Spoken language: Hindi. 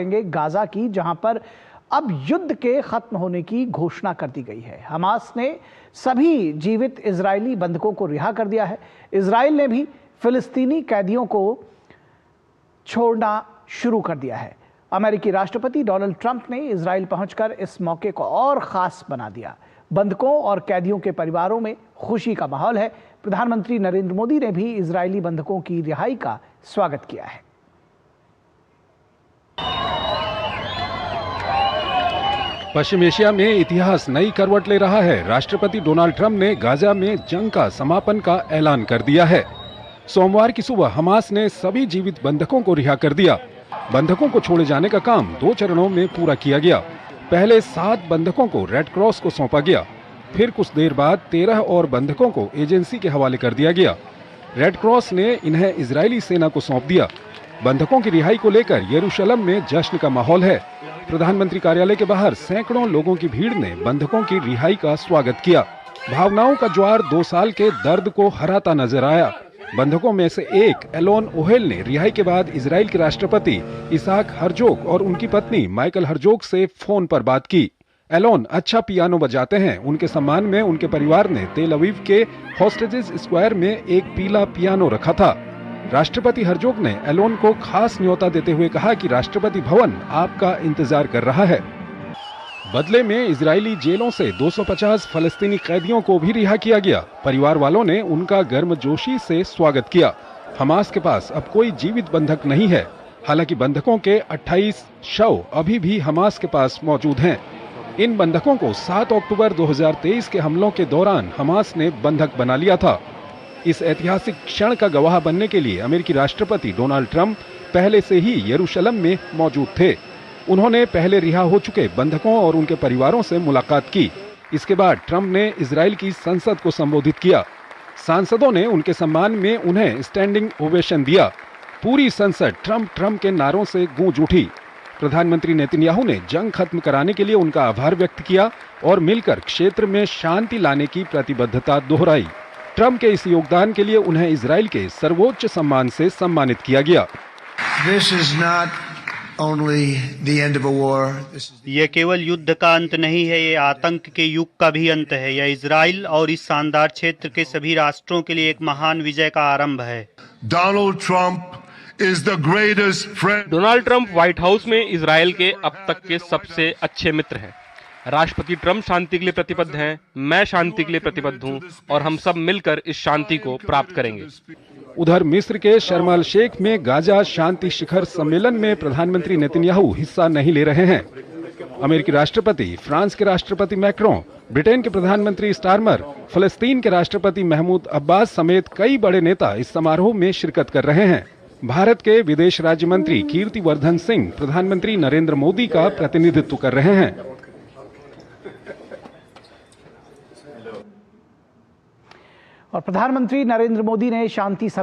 गाजा की, जहां पर अब युद्ध के खत्म होने की घोषणा कर दी गई है। हमास ने सभी जीवित इजरायली बंधकों को रिहा कर दिया है। इजराइल ने भी फिलिस्तीनी कैदियों को छोड़ना शुरू कर दिया है। अमेरिकी राष्ट्रपति डोनाल्ड ट्रंप ने इजराइल पहुंचकर इस मौके को और खास बना दिया। बंधकों और कैदियों के परिवारों में खुशी का माहौल है। प्रधानमंत्री नरेंद्र मोदी ने भी इजरायली बंधकों की रिहाई का स्वागत किया है। पश्चिम एशिया में इतिहास नई करवट ले रहा है। राष्ट्रपति डोनाल्ड ट्रंप ने गाजा में जंग का समापन का ऐलान कर दिया है। सोमवार की सुबह हमास ने सभी जीवित बंधकों को रिहा कर दिया। बंधकों को छोड़े जाने का काम 2 चरणों में पूरा किया गया। पहले 7 बंधकों को रेड क्रॉस को सौंपा गया। फिर कुछ देर बाद 13 और बंधकों को एजेंसी के हवाले कर दिया गया। रेड क्रॉस ने इन्हें इजरायली सेना को सौंप दिया। बंधकों की रिहाई को लेकर यरूशलेम में जश्न का माहौल है। प्रधानमंत्री कार्यालय के बाहर सैकड़ों लोगों की भीड़ ने बंधकों की रिहाई का स्वागत किया। भावनाओं का ज्वार 2 साल के दर्द को हराता नजर आया। बंधकों में से एक एलोन ओहेल ने रिहाई के बाद इजराइल के राष्ट्रपति इसाक हर्जोग और उनकी पत्नी माइकल हर्जोग से फोन पर बात की। एलोन अच्छा पियानो बजाते हैं। उनके सम्मान में उनके परिवार ने तेल अवीव के होस्टेजेस स्क्वायर में एक पीला पियानो रखा था। राष्ट्रपति हर्जोग ने एलोन को खास न्योता देते हुए कहा कि राष्ट्रपति भवन आपका इंतजार कर रहा है। बदले में इजरायली जेलों से 250 फलस्तीनी कैदियों को भी रिहा किया गया। परिवार वालों ने उनका गर्मजोशी से स्वागत किया। हमास के पास अब कोई जीवित बंधक नहीं है। हालांकि बंधकों के 28 शव अभी भी हमास के पास मौजूद हैं। इन बंधकों को 7 अक्टूबर 2023 के हमलों के दौरान हमास ने बंधक बना लिया था। इस ऐतिहासिक क्षण का गवाह बनने के लिए अमेरिकी राष्ट्रपति डोनाल्ड ट्रंप पहले से ही यरूशलेम में मौजूद थे। उन्होंने पहले रिहा हो चुके बंधकों और उनके परिवारों से मुलाकात की। इसके बाद ट्रंप ने इजराइल की संसद को संबोधित किया। सांसदों ने उनके सम्मान में उन्हें स्टैंडिंग ओवेशन दिया। पूरी संसद ट्रंप ट्रंप के नारों से गूंज उठी। प्रधानमंत्री नेतन्याहू ने जंग खत्म कराने के लिए उनका आभार व्यक्त किया और मिलकर क्षेत्र में शांति लाने की प्रतिबद्धता दोहराई। ट्रंप के इस योगदान के लिए उन्हें इजराइल के सर्वोच्च सम्मान से सम्मानित किया गया। यह केवल युद्ध का अंत नहीं है, ये आतंक के युग का भी अंत है। यह इजराइल और इस शानदार क्षेत्र के सभी राष्ट्रों के लिए एक महान विजय का आरंभ है। डोनाल्ड ट्रंप व्हाइट हाउस में इजराइल के अब तक के सबसे अच्छे मित्र हैं। राष्ट्रपति ट्रंप शांति के लिए प्रतिबद्ध हैं, मैं शांति के लिए प्रतिबद्ध हूं और हम सब मिलकर इस शांति को प्राप्त करेंगे। उधर मिस्र के शर्म अल शेख में गाजा शांति शिखर सम्मेलन में प्रधानमंत्री नेतन्याहू हिस्सा नहीं ले रहे हैं। अमेरिकी राष्ट्रपति, फ्रांस के राष्ट्रपति मैक्रों, ब्रिटेन के प्रधानमंत्री स्टारमर, फलस्तीन के राष्ट्रपति महमूद अब्बास समेत कई बड़े नेता इस समारोह में शिरकत कर रहे हैं। भारत के विदेश राज्य मंत्री कीर्तिवर्धन सिंह प्रधानमंत्री नरेंद्र मोदी का प्रतिनिधित्व कर रहे हैं। और प्रधानमंत्री नरेंद्र मोदी ने शांति समझौते